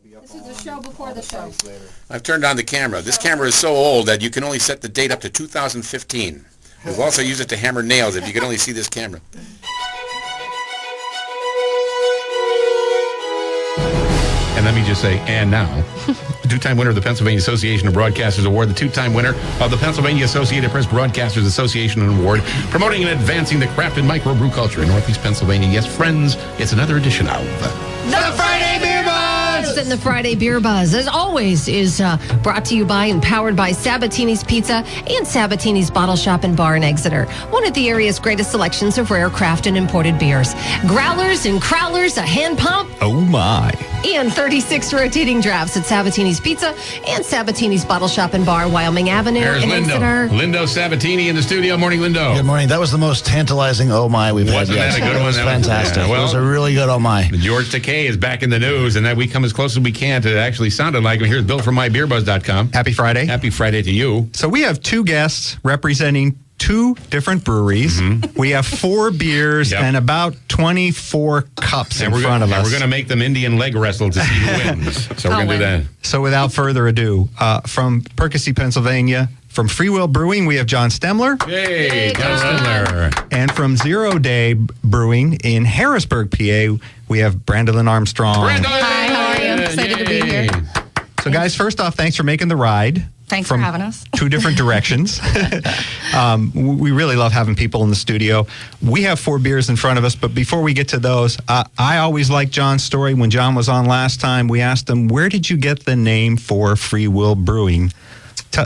This is the show before the show. I've turned on the camera. This camera is so old that you can only set the date up to 2015. We've also used it to hammer nails if you could only see this camera. And let me just say, and now, the two-time winner of the Pennsylvania Association of Broadcasters Award, the two-time winner of the Pennsylvania Associated Press Broadcasters Association Award, promoting and advancing the craft and microbrew culture in Northeast Pennsylvania. Yes, friends, it's another edition of The Friday Beer Buzz! And the Friday Beer Buzz, as always, is brought to you by and powered by Sabatini's Pizza and Sabatini's Bottle Shop and Bar in Exeter, one of the area's greatest selections of rare craft and imported beers. Growlers and crowlers, a hand pump. Oh, my. And 36 rotating drafts at Sabatini's Pizza and Sabatini's Bottle Shop and Bar, Wyoming Avenue in Exeter. Lindo Sabatini in the studio. Morning, Lindo. Good morning. That was the most tantalizing oh my we've had yet. Wasn't that a good one? It was fantastic. Yeah, well, it was a really good oh my. George Takei is back in the news, and that we come as close as we can to it actually sounded like him. Here's Bill from mybeerbuzz.com. Happy Friday. Happy Friday to you. So we have two guests representing two different breweries. Mm-hmm. We have 4 beers and about 24 cups in front of us. We're going to make them Indian leg wrestle to see who wins. So we're going to do that. So without further ado, from Percy, Pennsylvania, from Free Will Brewing, we have John Stemler. Hey, John Stemler. And from Zer0day Brewing in Harrisburg, PA, we have Brandalyn Armstrong. Brandalyn! Hi, how are you? Excited to be here. So guys, first off, thanks for making the ride. Thanks for having us. 2 different directions. We really love having people in the studio. We have 4 beers in front of us, but before we get to those, I always like John's story. When John was on last time, we asked him, where did you get the name for Free Will Brewing?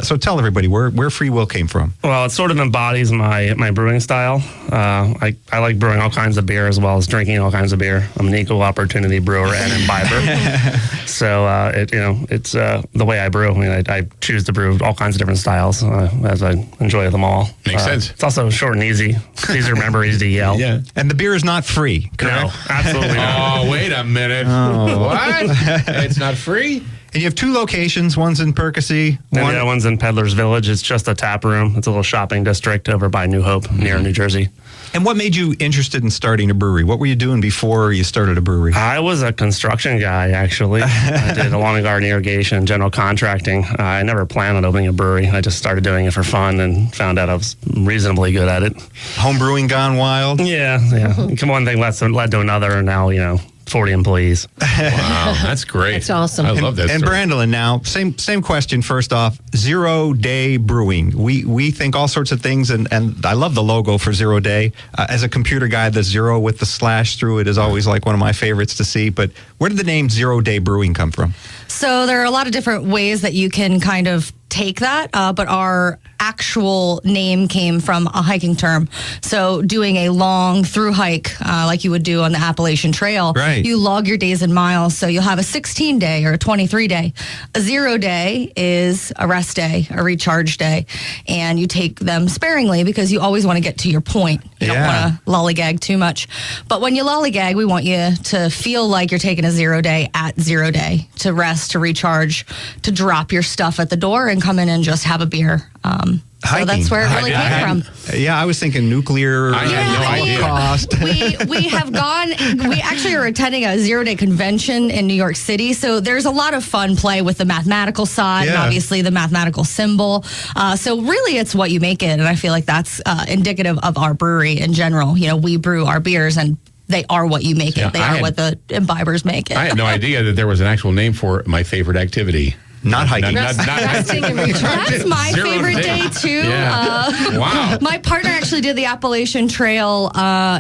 So tell everybody where Free Will came from. Well, it sort of embodies my brewing style. I like brewing all kinds of beer as well as drinking all kinds of beer. I'm an equal opportunity brewer and imbiber. So it's the way I brew. I mean, I choose to brew all kinds of different styles as I enjoy them all. Makes sense. It's also short and easy. It's easy to remember, easy to yell. Yeah. And the beer is not free, correct? No, absolutely not. Oh, wait a minute. Oh. What? It's not free? And you have 2 locations. One's in Percy. The other one's in Peddler's Village. It's just a tap room. It's a little shopping district over by New Hope, near New Jersey. And what made you interested in starting a brewery? What were you doing before you started a brewery? I was a construction guy, actually. I did lawn and garden irrigation, general contracting. I never planned on opening a brewery. I just started doing it for fun and found out I was reasonably good at it. Home brewing gone wild? Yeah. One thing led to another, and now, 40 employees. Wow, that's great. That's awesome. I love that And story. Brandalyn, now, same question first off. Zer0day Brewing. We think all sorts of things, and I love the logo for Zer0day. As a computer guy, the 0 with the slash through it is always like one of my favorites to see. But where did the name Zer0day Brewing come from? So there are a lot of different ways that you can kind of take that, but our actual name came from a hiking term. So doing a long through hike, like you would do on the Appalachian Trail, right. You log your days in miles. So you'll have a 16-day or a 23-day. A 0-day is a rest day, a recharge day. And you take them sparingly because you always want to get to your point. You don't want to lollygag too much. But when you lollygag, we want you to feel like you're taking a 0-day at 0-day, to rest, to recharge, to drop your stuff at the door and come in and just have a beer. So that's where it really came from. Yeah, I was thinking nuclear cost. We have gone, we actually are attending a 0-day convention in New York City. So there's a lot of fun play with the mathematical side and obviously the mathematical symbol. So really it's what you make it. And I feel like that's indicative of our brewery in general. We brew our beers and they are what you make it. They are what the imbibers make it. I had no idea that there was an actual name for my favorite activity. Not hiking. Resting and recharge. That's my favorite day too. Yeah. Wow. My partner actually did the Appalachian Trail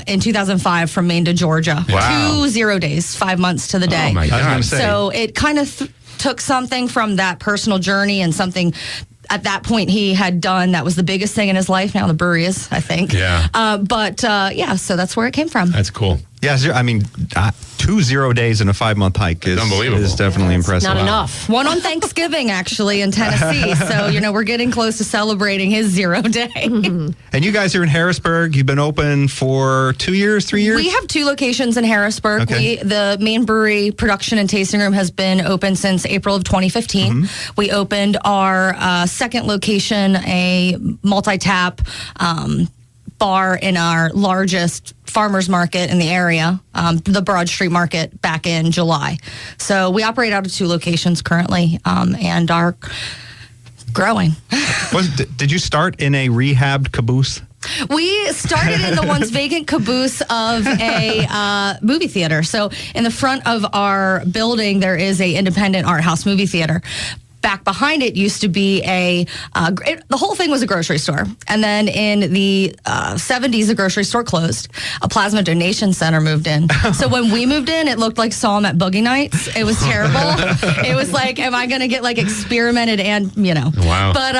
in 2005 from Maine to Georgia. Wow. 2 0 days, 5 months to the day. Oh my God. So it kind of took something from that personal journey and something at that point he had done that was the biggest thing in his life. Now the brewery is, I think. Yeah. So that's where it came from. That's cool. Yeah, 2 0 days in a 5-month hike is unbelievable. Is definitely impressive. Not enough. One on Thanksgiving, actually, in Tennessee. So, we're getting close to celebrating his 0-day. And you guys are in Harrisburg. You've been open for 2 years, 3 years? We have 2 locations in Harrisburg. Okay. The main brewery production and tasting room has been open since April of 2015. Mm-hmm. We opened our second location, a multi-tap bar in our largest farmers market in the area, the Broad Street Market, back in July. So we operate out of 2 locations currently, and are growing. Did you start in a rehabbed caboose? We started in the once vacant caboose of a movie theater. So in the front of our building, there is a independent art house movie theater. Back behind it used to be the whole thing was a grocery store. And then in the 70s, the grocery store closed. A plasma donation center moved in. So when we moved in, it looked like Psalm at Boogie Nights. It was terrible. It was like, am I going to get like experimented and, Wow. But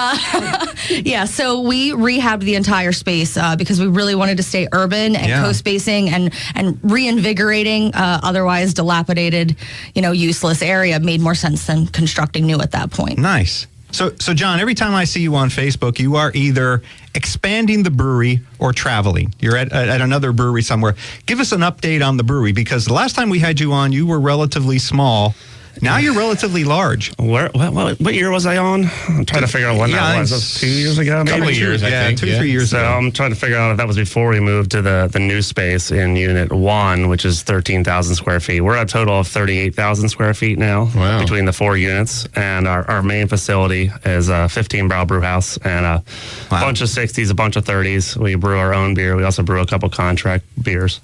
yeah, so we rehabbed the entire space because we really wanted to stay urban and co-spacing and reinvigorating otherwise dilapidated, useless area made more sense than constructing new at that point. Nice. So John, every time I see you on Facebook, you are either expanding the brewery or traveling. You're at another brewery somewhere. Give us an update on the brewery, because the last time we had you on, you were relatively small. Now you're relatively large. What year was I on? I'm trying to figure out when that was. That was 2 years ago, maybe? Couple of years, I think. 2 or 3 years so ago. I'm trying to figure out if that was before we moved to the new space in Unit 1, which is 13,000 square feet. We're at a total of 38,000 square feet now between the 4 units. And our main facility is a 15-barrel brew house and a bunch of 60s, a bunch of 30s. We brew our own beer. We also brew a couple contract beers.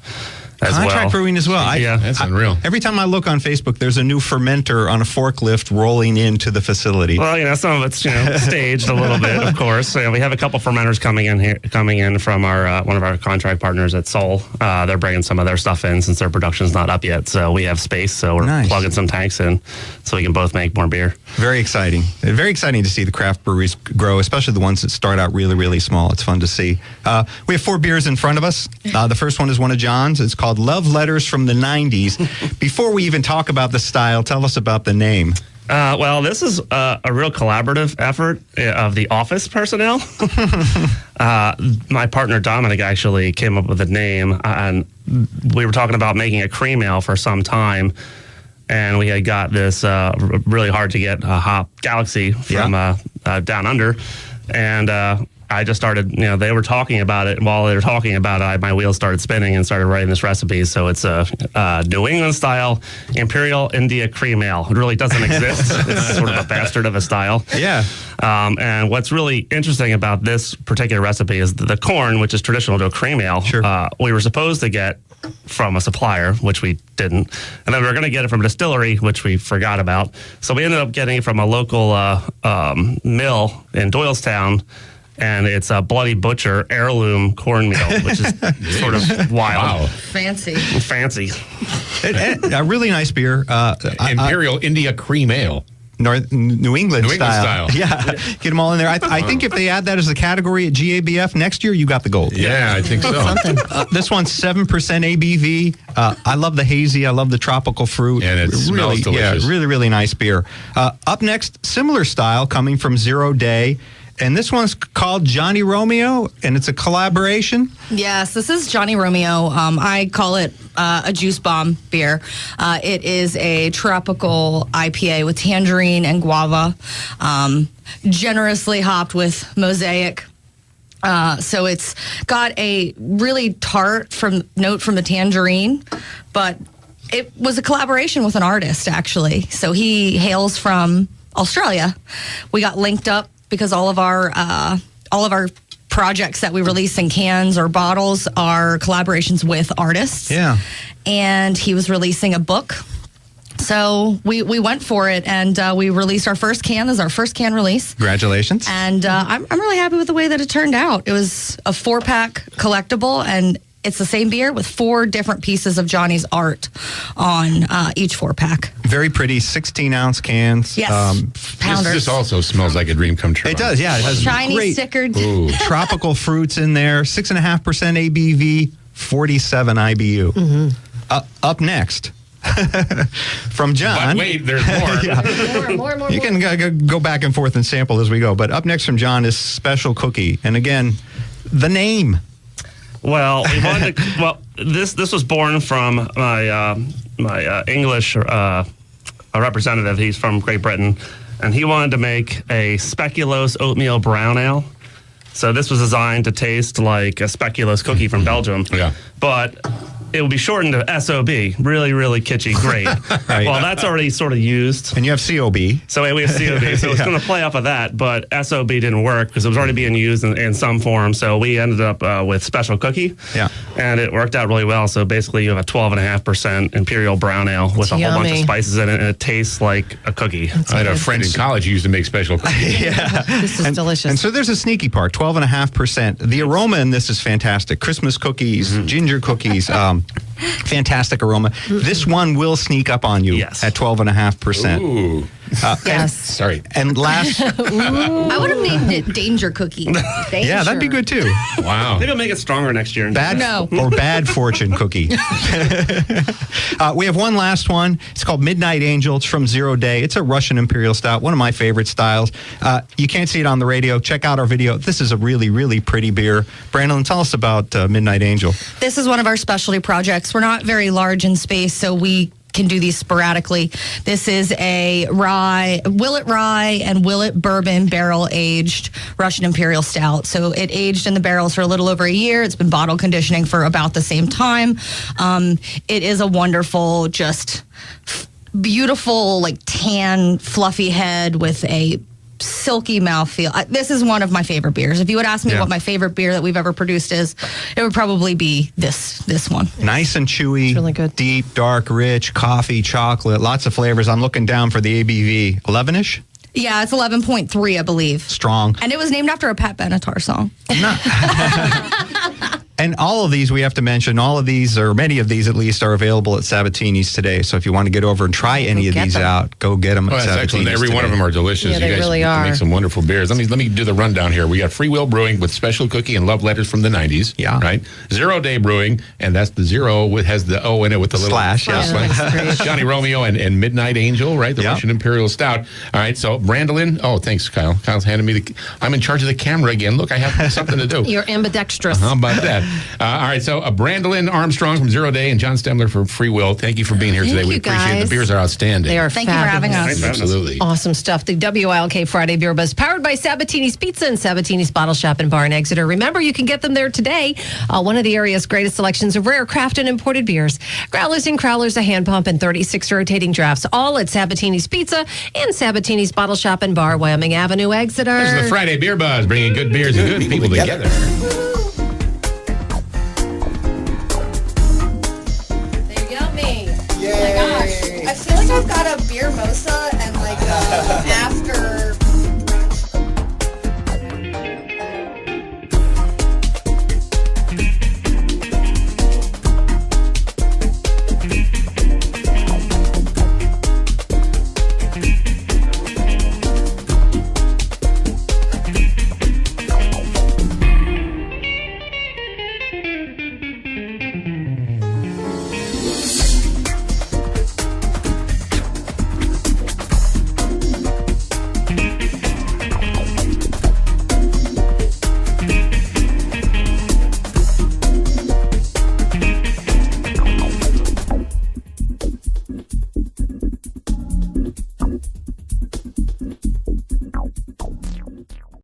Contract brewing as well. That's unreal. Every time I look on Facebook, there's a new fermenter on a forklift rolling into the facility. Well, some of it's staged a little bit, of course. We have a couple fermenters coming in from our one of our contract partners at Sol. They're bringing some of their stuff in since their production's not up yet. So we have space. So we're plugging some tanks in so we can both make more beer. Very exciting. Very exciting to see the craft breweries grow, especially the ones that start out really, really small. It's fun to see. We have 4 beers in front of us. The first one is one of John's. It's called Love Letters from the 90s. Before we even talk about the style, tell us about the name. Well, this is a real collaborative effort of the office personnel. My partner Dominic actually came up with the name, and we were talking about making a cream ale for some time. And we had got this really hard to get hop Galaxy from down under. And I just started, they were talking about it. And while they were talking about it, my wheels started spinning and started writing this recipe. So it's a New England style Imperial India cream ale. It really doesn't exist. It's sort of a bastard of a style. Yeah. And what's really interesting about this particular recipe is the corn, which is traditional to a cream ale. Sure. We were supposed to get from a supplier, which we didn't. And then we were going to get it from a distillery, which we forgot about. So we ended up getting it from a local mill in Doylestown. And it's a Bloody Butcher heirloom cornmeal, which is sort of wild. Wow. Fancy. A really nice beer. Imperial India Cream Ale. New England style. Yeah, get them all in there. I think if they add that as a category at GABF next year, you got the gold. Yeah, I think so. This one's 7% ABV. I love the hazy. I love the tropical fruit. And it smells delicious. Yeah, really, really nice beer. Up next, similar style coming from 0day. And this one's called Johnny Romeo, and it's a collaboration. Yes, this is Johnny Romeo. I call it a juice bomb beer. It is a tropical IPA with tangerine and guava, generously hopped with mosaic. So it's got a really tart note from the tangerine, but it was a collaboration with an artist, actually. So he hails from Australia. We got linked up because all of our projects that we release in cans or bottles are collaborations with artists. Yeah. And he was releasing a book. So we went for it, and we released our first can. This is our first can release. Congratulations. And I'm really happy with the way that it turned out. It was a 4-pack collectible, and it's the same beer with 4 different pieces of Johnny's art on each 4-pack. Very pretty 16-ounce cans. Yes, pounders. This also smells like a dream come true. It does, yeah. It has shiny great stickered. tropical fruits in there. 6.5% ABV, 47 IBU. Mm-hmm. Up next, from John. But wait, there's more. more. You can go back and forth and sample as we go. But up next from John is Special Cookie. And again, the name. Well, we wanted to. Well, this was born from my English representative. He's from Great Britain, and he wanted to make a speculoos oatmeal brown ale. So this was designed to taste like a speculoos cookie from Belgium. Yeah. But it will be shortened to SOB. Really, really kitschy. Great. Right. Well, that's already sort of used. And you have COB. So we have COB. So it's going to play off of that. But SOB didn't work because it was already being used in some form. So we ended up with Special Cookie. Yeah. And it worked out really well. So basically you have a 12.5% Imperial Brown Ale with a whole bunch of yummy. spices in it. And it tastes like a cookie. I had a friend in college who used to make special cookies. This is delicious. And so there's a sneaky part, 12.5%. The aroma in this is fantastic. Christmas cookies, ginger cookies, fantastic aroma. This one will sneak up on you Yes. at 12.5%. Ooh. yes. Sorry. And last, I would have named it Danger Cookie. yeah, that'd be good too. Wow. Maybe I'll make it stronger next year. Bad No. or bad fortune cookie. We have one last one. It's called Midnight Angel. It's from Zer0day. It's a Russian Imperial Stout, one of my favorite styles. You can't see it on the radio. Check out our video. This is a really, really pretty beer. Brandalyn, tell us about Midnight Angel. This is one of our specialty projects. We're not very large in space, so we can do these sporadically. This is a Willet rye and Willet bourbon barrel aged Russian Imperial Stout. So it aged in the barrels for a little over a year. It's been bottle conditioning for about the same time. It is a wonderful, just beautiful, like tan, fluffy head with a silky mouthfeel. This is one of my favorite beers. If you would ask me Yeah. what my favorite beer that we've ever produced is, it would probably be this one. Nice and chewy. really good. Deep, dark, rich, coffee, chocolate, lots of flavors. I'm looking down for the ABV. 11-ish? Yeah, it's 11.3, I believe. Strong. And it was named after a Pat Benatar song. And all of these, we have to mention, all of these, or many of these at least, are available at Sabatini's today. So if you want to get over and try any of get these them. out, go get them at Oh, that's excellent. Sabatini's Every one of today. them are delicious. Yeah, they you guys really can are. make some wonderful beers. Let me do the rundown here. We got Free Will Brewing with Special Cookie and Love Letters from the 90s. Yeah. Right? Zer0day Brewing, and that's the zero has the O in it with the little Slash, yeah. that's great. Johnny Romeo and Midnight Angel, right? The Yeah. Russian Imperial Stout. All right, so Brandalyn. Oh, thanks, Kyle. Kyle's handing me I'm in charge of the camera again. Look, I have something to do. You're ambidextrous. How about that? All right, so Brandalyn, Armstrong from Zer0day, and John Stemler for Free Will. Thank you for being here Thank today. We you, appreciate it. guys. The beers are outstanding. They are Thank you for having fabulous. us. Absolutely. Awesome stuff. The WILK Friday Beer Buzz, powered by Sabatini's Pizza and Sabatini's Bottle Shop and Bar in Exeter. Remember, you can get them there today. One of the area's greatest selections of rare craft and imported beers. Growlers and Crowlers, a hand pump, and 36 rotating drafts. All at Sabatini's Pizza and Sabatini's Bottle Shop and Bar, Wyoming Avenue, Exeter. This is the Friday Beer Buzz, bringing good beers and good people together.